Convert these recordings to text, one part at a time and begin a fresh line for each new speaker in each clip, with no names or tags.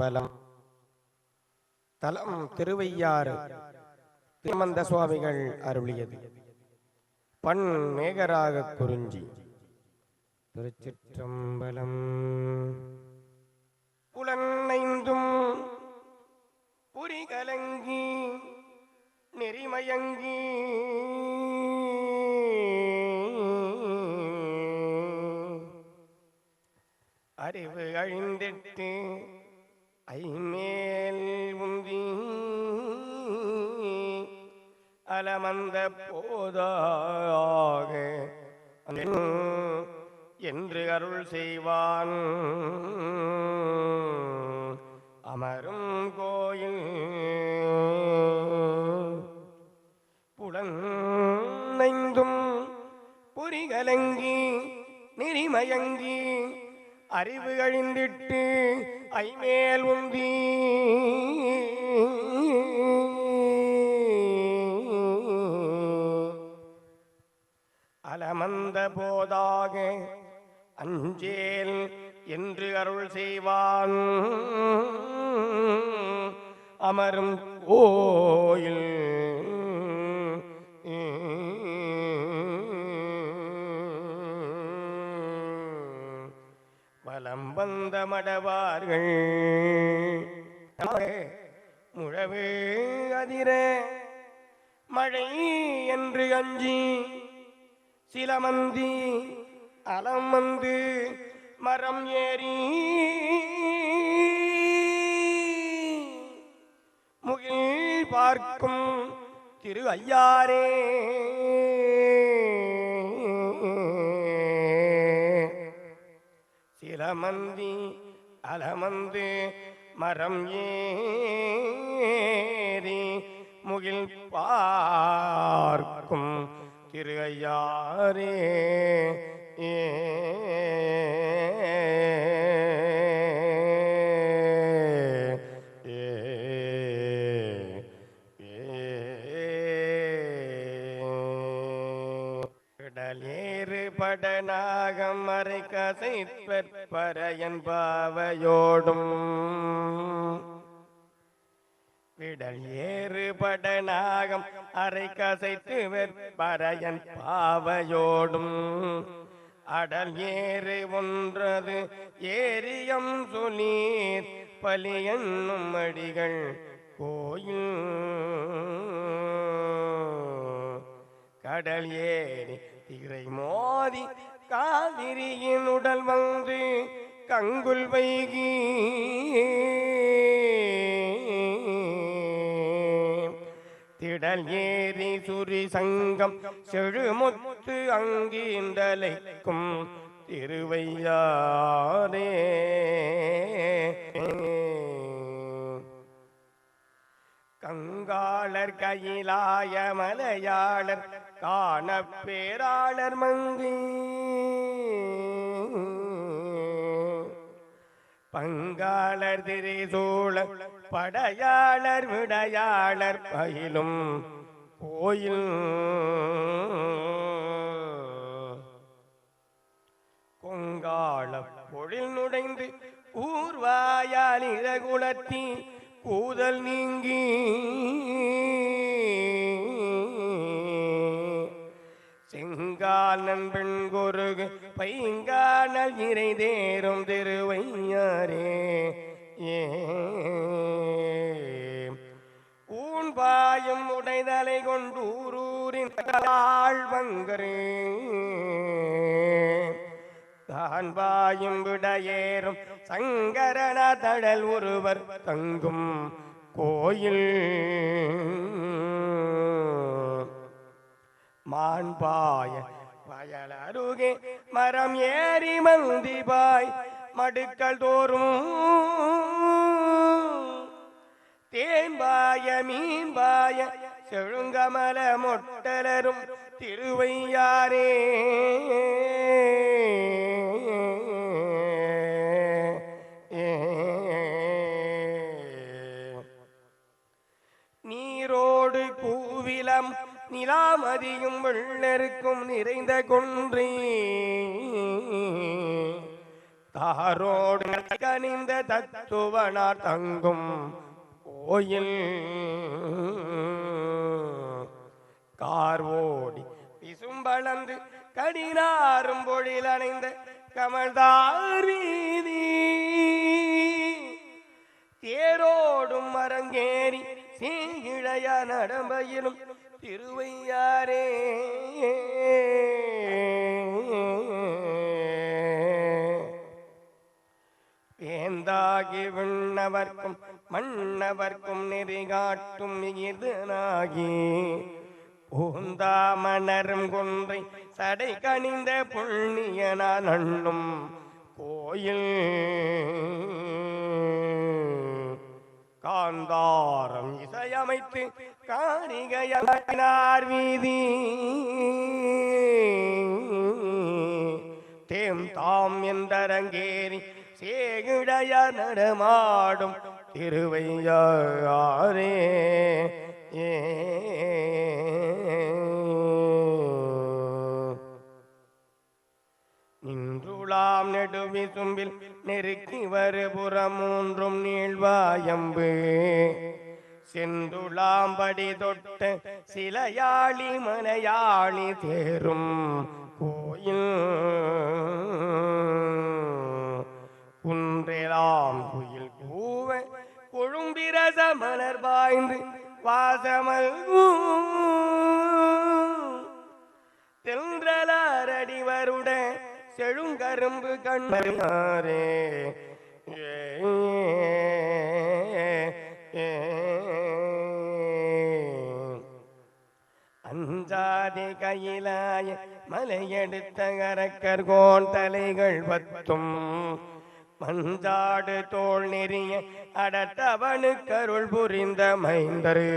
திருச்சிற்றம்பலம். தலம் திருவையாறு. திருமந்த சுவாமிகள் அருளியது. பண் மேகராக குறிஞ்சி. திருச்சிற்றம்பலம். புலனைந்தும் புரிகலங்கி நெறிமயங்கி அறிவு அழிந்திட்டு ஐமேல் உந்தி அலமந்த போதாக என்று அருள் செய்வான் அமரும் கோயில். புலனைந்தும் புரிகலங்கி நெறிமயங்கி அறிவு அழிந்திட்டு ஐமேல் உந்தி அலமந்த போதாக அஞ்சேல் என்று அருள் செய்வான் அமரும் கோயில். வலம் வந்த மடவார்கள் முழவு அதிர மழை என்று அஞ்சி சிலமந்தி அலம் வந்து மரம் ஏறி முகில் பார்க்கும் திரு ஐயாரே. சிலமந்தி அலமந்து மரம் ஏறி முகில் பார்க்கும் திரு ஐயாரே. கடலேறு படநாகம் மறை கசைப்பறையன் பாவையோடும் விடல் ஏறு படநாகம் அரை கசைத்து வெற்பறையன் பாவையோடும் அடல் ஏறு ஒன்றது ஏரியம் சுனீர் பலியன்னும் அடிகள் கோயில். கடல் ஏறி திரை மோதி காவிரியின் உடல் வந்து கங்குல் வைகி திடல் ஏறி சுரி சங்கம் செழுமுத்து அங்கீண்டலைக்கும் திருவையாரே. கங்காளர் கையிலாய மலையாளர் காண பேராளர் மங்கி பங்காளர் திரிசூழர் படையாளர் விடையாளர் பயிலும் கோயில். கொங்காள பொழில் நுழைந்து ஊர்வாயால் இறகுலத்தி கூதல் நீங்கி செங்காலன் பெண் கொருகு பைங்கானல் இறை தேரும் திருவையாரே. ஊன்பாயும் உடைதலை கொண்டூரூரின் தாழ்வங்கரே தான் பாயும் விடையேறும் சங்கரன தடல் ஒருவர் தங்கும் கோயில். மான்பாய வயல் அருகே மரம் ஏறி மந்திபாய் மடுக்கள் தோறும் தேன்பாய மீன்பாய செழுங்கமல மொட்டலரும் திருவையாரே. நீரோடு கூவிலம் நிலாமதியும் வெள்ளருக்கும் நிறைந்த கொன்றே ஆரோடு கனிந்த தத்துவனார் தங்கும் கோயில் கார்வோடி விசும்பளந்து கடினாரும் பொழில் அணைந்த கமழ்தார் வீதி தேரோடும் மரங்கேறி சீகிழைய நடம்பயிலும் திருவையாரே வேந்தாகி விண்ணவர்க்கும் மன்னவர்க்கும் நெறிகாட்டும் இதனாகி பூந்தாமணரும் கொன்றை சடை கணிந்த புண்ணியனான் அண்ணும் கோயில் காந்தாரம் இசையமைத்து காரிகையார் வீதி தேம் தாம் எந்தரங்கேறி சேகிழைய நடமாடும் திருவையாரே நின்றுளாம் நெடுவிசும்பில் நெருக்கி வருபுறம் மூன்றும் நீள்வாயம்பு சென்றுளாம்படி தொட்ட சிலையாளி மலையாளி தேரும் கோயில் குன்றெலாம் குயில் கூவ கொழும்பிரச மலர் பாய்ந்து வாசமல் தென்றலாரடிவருட செழுங்கரும்பு கண்ணாரே அஞ்சாதி கையிலாய மலையெடுத்த அரக்கர்கோன் தலைகள் பத்தும் மஞ்சாடு தோல் நெறிய அடத்தவனு கருள் புரிந்த மைந்தரு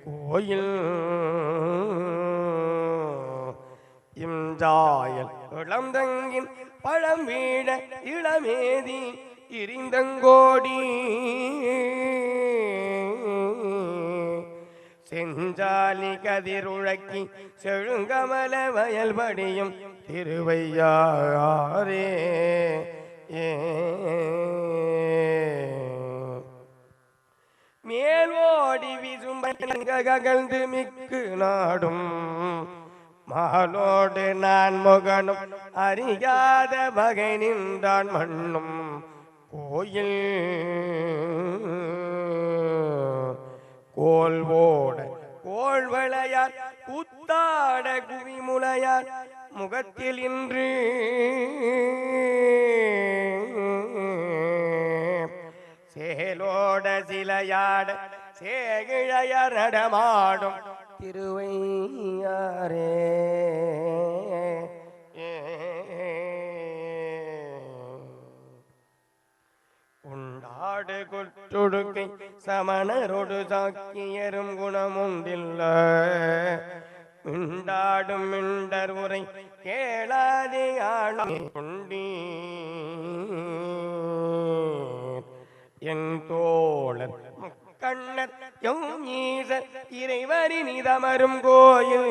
கோயில் இம்ஜாயல் இளந்தங்கின் பழம் வீழ இளமேதி இரிந்தங்கோடி செஞ்சாலி கதிருழக்கி செழுங்கமல வயல்படியும் திருவையாரே மேலோடி விசும்பகழ்ந்து மிக்கு நாடும் மாலோடு நான் முகனும் அறியாத வகை நின்றான் மண்ணும் கோயில் கோல்வோட கோள்வளையார் கூத்தாட குவிமுலையார் முகத்தில் இன்று சேலோட சிலையாட சேகிழையர் நடமாடும் திருவையாரே உண்டாடு குற்றுடுக்கை சமணரோடு சாக்கியரும் குணமுண்டில்ல மிண்டாடும் மிண்டர் உரை கேளாதே ஆளுண்டி என் தோழர் முக்கண்ணர் ஈசர் இறைவரி நிதமரும் கோயில்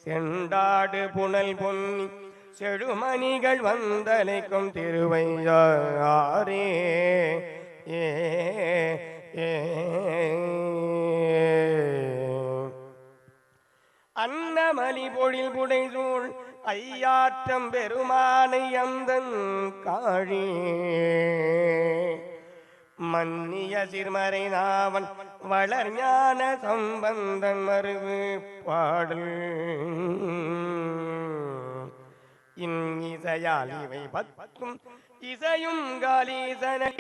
செண்டாடு புனல் பொன்னி செழுமணிகள் வந்தலைக்கும் திருவையாரே அன்னமலி பொழில் புடைசூழ் ஐயாற்றம் பெருமானை அந்தன் காழி மன்னிய சிறுமறை நாவன் வளர் ஞான சம்பந்தன் மருவு பாடல் இசையால் இவை பத்தும் இசையும் காலீசனை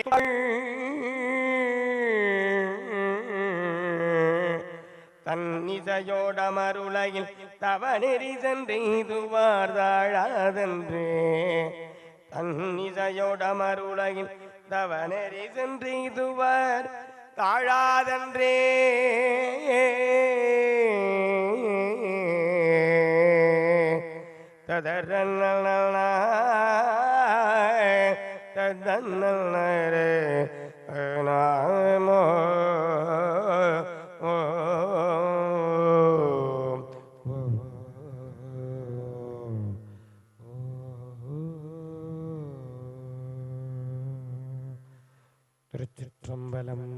தன்னிசையோட மருளையில் தவநெறி சென்றெய்துவார்தாழாதென்றே தன்னிசையோட மருளையில் தவநெறி சென்றெய்துவார் தாழாதென்றே ததரன்னன ததன்னரே நாமோ திருச்சிற்றம்பலம்.